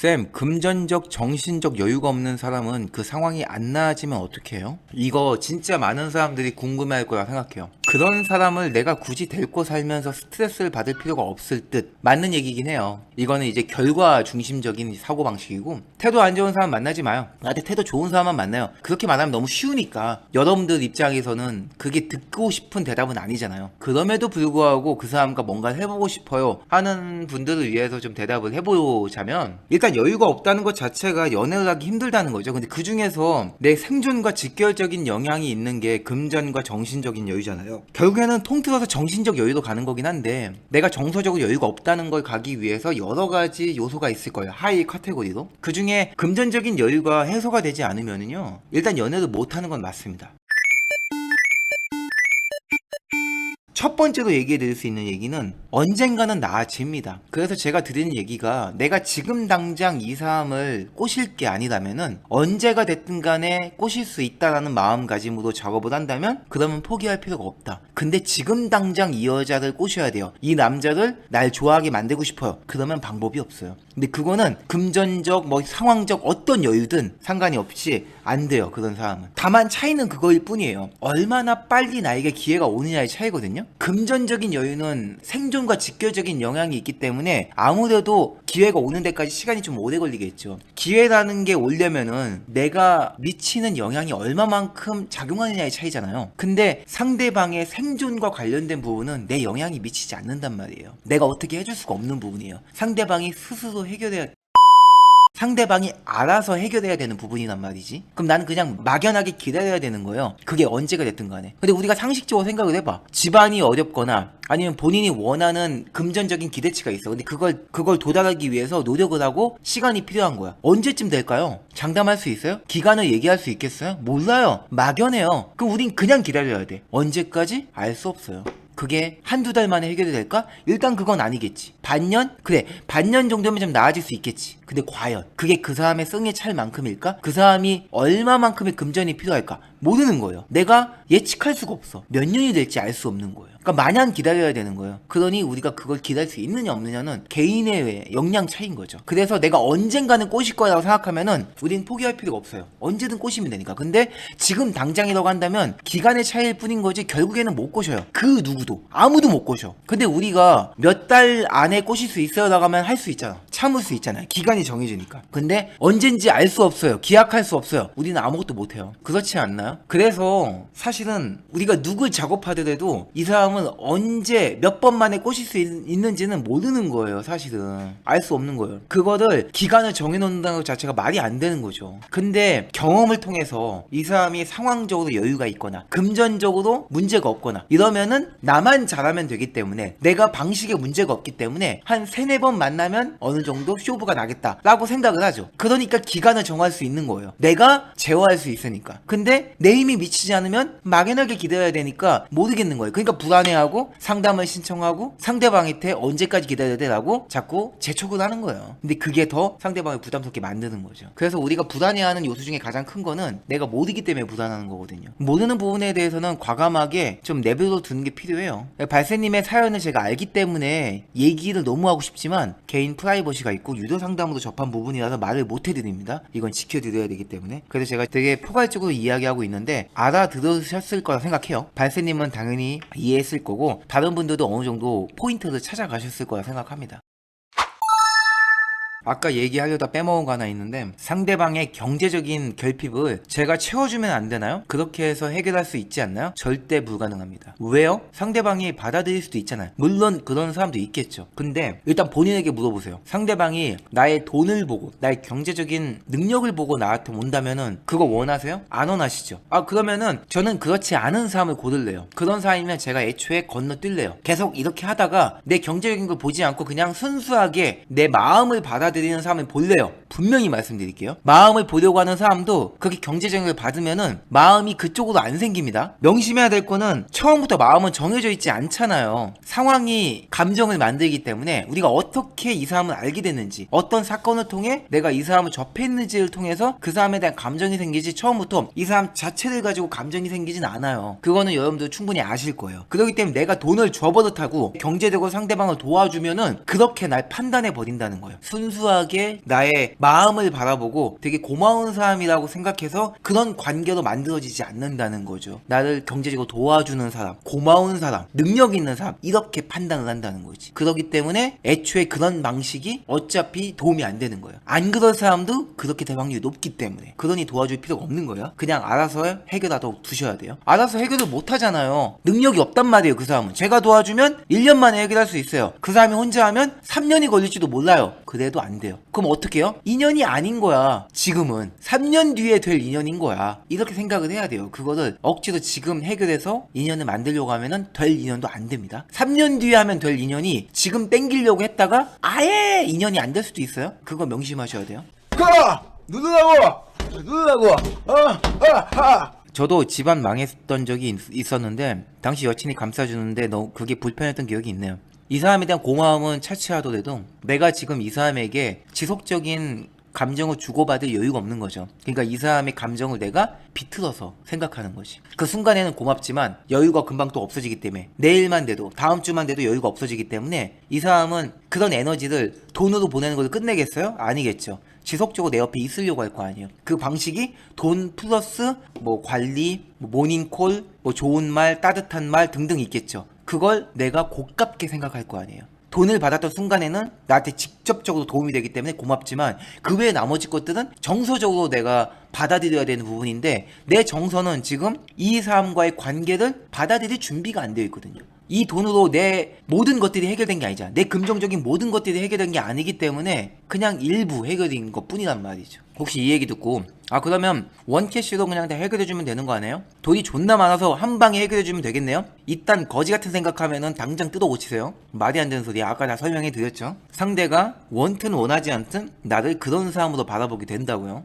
쌤, 금전적, 정신적 여유가 없는 사람은 그 상황이 안 나아지면 어떻게 해요? 이거 진짜 많은 사람들이 궁금해할 거라 생각해요. 그런 사람을 내가 굳이 데리고 살면서 스트레스를 받을 필요가 없을 듯 맞는 얘기긴 해요. 이거는 이제 결과 중심적인 사고방식이고, 태도 안 좋은 사람 만나지 마요. 나한테 태도 좋은 사람만 만나요. 그렇게 말하면 너무 쉬우니까 여러분들 입장에서는 그게 듣고 싶은 대답은 아니잖아요. 그럼에도 불구하고 그 사람과 뭔가 해보고 싶어요 하는 분들을 위해서 좀 대답을 해보자면, 일단 여유가 없다는 것 자체가 연애를 하기 힘들다는 거죠. 근데 그 중에서 내 생존과 직결적인 영향이 있는 게 금전과 정신적인 여유잖아요. 결국에는 통틀어서 정신적 여유로 가는 거긴 한데, 내가 정서적으로 여유가 없다는 걸 가기 위해서 여러 가지 요소가 있을 거예요. 하이 카테고리로. 그 중에 금전적인 여유가 해소가 되지 않으면은요, 일단 연애를 못하는 건 맞습니다. 첫 번째로 얘기해 드릴 수 있는 얘기는 언젠가는 나아집니다. 그래서 제가 드리는 얘기가, 내가 지금 당장 이 사람을 꼬실 게 아니라면은 언제가 됐든 간에 꼬실 수 있다라는 마음가짐으로 작업을 한다면 그러면 포기할 필요가 없다. 근데 지금 당장 이 여자를 꼬셔야 돼요. 이 남자를 날 좋아하게 만들고 싶어요. 그러면 방법이 없어요. 근데 그거는 금전적, 상황적 어떤 여유든 상관이 없이 안 돼요. 그런 사람은. 다만 차이는 그거일 뿐이에요. 얼마나 빨리 나에게 기회가 오느냐의 차이거든요. 금전적인 여유는 생존과 직결적인 영향이 있기 때문에 아무래도 기회가 오는 데까지 시간이 좀 오래 걸리겠죠. 기회라는 게 오려면은 내가 미치는 영향이 얼마만큼 작용하느냐의 차이잖아요. 근데 상대방의 생존과 관련된 부분은 내 영향이 미치지 않는단 말이에요. 내가 어떻게 해줄 수가 없는 부분이에요. 상대방이 스스로 상대방이 알아서 해결해야 되는 부분이란 말이지. 그럼 나는 그냥 막연하게 기다려야 되는 거예요. 그게 언제가 됐든 간에. 근데 우리가 상식적으로 생각을 해봐. 집안이 어렵거나 아니면 본인이 원하는 금전적인 기대치가 있어. 근데 그걸 도달하기 위해서 노력을 하고 시간이 필요한 거야. 언제쯤 될까요? 장담할 수 있어요? 기간을 얘기할 수 있겠어요? 몰라요. 막연해요. 그럼 우린 그냥 기다려야 돼. 언제까지? 알 수 없어요. 그게 한두 달 만에 해결이 될까? 일단 그건 아니겠지. 반년? 그래, 반년 정도면 좀 나아질 수 있겠지. 근데 과연 그게 그 사람의 성에 찰 만큼일까? 그 사람이 얼마만큼의 금전이 필요할까? 모르는 거예요. 내가 예측할 수가 없어. 몇 년이 될지 알 수 없는 거예요. 그러니까 마냥 기다려야 되는 거예요. 그러니 우리가 그걸 기다릴 수 있느냐 없느냐는 개인의 역량 차이인 거죠. 그래서 내가 언젠가는 꼬실 거라고 생각하면은 우린 포기할 필요가 없어요. 언제든 꼬시면 되니까. 근데 지금 당장이라고 한다면 기간의 차이일 뿐인 거지 결국에는 못 꼬셔요. 그 누구도. 아무도 못 꼬셔. 근데 우리가 몇 달 안에 꼬실 수 있어요 라고 하면 할 수 있잖아. 참을 수 있잖아요. 기간이 정해지니까. 근데 언젠지 알 수 없어요. 기약할 수 없어요. 우리는 아무것도 못해요. 그렇지 않나요? 그래서 사실은 우리가 누굴 작업하더라도 이 사람은 언제 몇 번 만에 꼬실 수 있는지는 모르는 거예요. 사실은 알 수 없는 거예요. 그거를 기간을 정해놓는다는 것 자체가 말이 안 되는 거죠. 근데 경험을 통해서 이 사람이 상황적으로 여유가 있거나 금전적으로 문제가 없거나 이러면은 나만 잘하면 되기 때문에, 내가 방식에 문제가 없기 때문에 한 3-4번 만나면 어느 정도 쇼부가 나겠다라고 생각을 하죠. 그러니까 기간을 정할 수 있는 거예요. 내가 제어할 수 있으니까. 근데 내 힘이 미치지 않으면 막연하게 기다려야 되니까 모르겠는 거예요. 그러니까 불안해하고 상담을 신청하고 상대방한테 언제까지 기다려야 되라고 자꾸 재촉을 하는 거예요. 근데 그게 더 상대방을 부담스럽게 만드는 거죠. 그래서 우리가 불안해하는 요소 중에 가장 큰 거는 내가 모르기 때문에 불안하는 거거든요. 모르는 부분에 대해서는 과감하게 좀 내버려 두는 게 필요해요. 발세님의 사연을 제가 알기 때문에 얘기를 너무 하고 싶지만 개인 프라이버시가 있고 유료 상담으로 접한 부분이라서 말을 못 해드립니다. 이건 지켜드려야 되기 때문에. 그래서 제가 되게 포괄적으로 이야기하고 있는데 알아들으셨을 거라 생각해요. 발세님은 당연히 이해했을 거고 다른 분들도 어느 정도 포인트를 찾아가셨을 거라 생각합니다. 아까 얘기하려다 빼먹은 거 하나 있는데, 상대방의 경제적인 결핍을 제가 채워주면 안 되나요? 그렇게 해서 해결할 수 있지 않나요? 절대 불가능합니다. 왜요? 상대방이 받아들일 수도 있잖아요. 물론 그런 사람도 있겠죠. 근데 일단 본인에게 물어보세요. 상대방이 나의 돈을 보고 나의 경제적인 능력을 보고 나한테 온다면은 그거 원하세요? 안 원하시죠? 그러면은 저는 그렇지 않은 사람을 고를래요. 그런 사람이면 제가 애초에 건너뛸래요. 계속 이렇게 하다가 내 경제적인 걸 보지 않고 그냥 순수하게 내 마음을 받아들이는 사람을 볼래요. 분명히 말씀드릴게요. 마음을 보려고 하는 사람도 그렇게 경제적인 걸 받으면은 마음이 그쪽으로 안 생깁니다. 명심해야 될 거는 처음부터 마음은 정해져 있지 않잖아요. 상황이 감정을 만들기 때문에 우리가 어떻게 이 사람을 알게 됐는지, 어떤 사건을 통해 내가 이 사람을 접했는지를 통해서 그 사람에 대한 감정이 생기지, 처음부터 이 사람 자체를 가지고 감정이 생기진 않아요. 그거는 여러분들 충분히 아실 거예요. 그렇기 때문에 내가 돈을 줘버릇하고 경제적으로 상대방을 도와주면은 그렇게 날 판단해 버린다는 거예요. 순수 순수하게 나의 마음을 바라보고 되게 고마운 사람이라고 생각해서 그런 관계로 만들어지지 않는다는 거죠. 나를 경제적으로 도와주는 사람, 고마운 사람, 능력 있는 사람, 이렇게 판단을 한다는 거지. 그렇기 때문에 애초에 그런 방식이 어차피 도움이 안 되는 거예요. 안 그럴 사람도 그렇게 될 확률이 높기 때문에, 그러니 도와줄 필요가 없는 거예요. 그냥 알아서 해결하도록 두셔야 돼요. 알아서 해결을 못 하잖아요. 능력이 없단 말이에요. 그 사람은 제가 도와주면 1년 만에 해결할 수 있어요. 그 사람이 혼자 하면 3년이 걸릴지도 몰라요. 그래도 안 돼요. 그럼 어떻게 해요? 인연이 아닌 거야. 지금은 3년 뒤에 될 인연인 거야. 이렇게 생각을 해야 돼요. 그거를 억지로 지금 해결해서 인연을 만들려고 하면은 될 인연도 안 됩니다. 3년 뒤에 하면 될 인연이 지금 땡기려고 했다가 아예 인연이 안 될 수도 있어요. 그거 명심하셔야 돼요. 누르라고 저도 집안 망했던 적이 있었는데 당시 여친이 감싸주는데 그게 불편했던 기억이 있네요. 이 사람에 대한 고마움은 차치하더라도 내가 지금 이 사람에게 지속적인 감정을 주고받을 여유가 없는 거죠. 그러니까 이 사람의 감정을 내가 비틀어서 생각하는 거지. 그 순간에는 고맙지만 여유가 금방 또 없어지기 때문에, 내일만 돼도 다음 주만 돼도 여유가 없어지기 때문에 이 사람은 그런 에너지를 돈으로 보내는 걸 끝내겠어요? 아니겠죠. 지속적으로 내 옆에 있으려고 할 거 아니에요. 그 방식이 돈 플러스 뭐 관리, 뭐 모닝콜, 뭐 좋은 말, 따뜻한 말 등등 있겠죠. 그걸 내가 고깝게 생각할 거 아니에요. 돈을 받았던 순간에는 나한테 직접적으로 도움이 되기 때문에 고맙지만 그 외에 나머지 것들은 정서적으로 내가 받아들여야 되는 부분인데, 내 정서는 지금 이 사람과의 관계를 받아들일 준비가 안 되어 있거든요. 이 돈으로 내 모든 것들이 해결된 게 아니잖아. 내 금전적인 모든 것들이 해결된 게 아니기 때문에 그냥 일부 해결인 것 뿐이란 말이죠. 혹시 이 얘기 듣고 그러면 원캐시로 그냥 다 해결해주면 되는 거 아니에요? 돈이 존나 많아서 한 방에 해결해주면 되겠네요? 이딴 거지 같은 생각하면은 당장 뜯어 고치세요. 말이 안 되는 소리야. 아까 다 설명해 드렸죠. 상대가 원튼 원하지 않든 나를 그런 사람으로 바라보게 된다고요.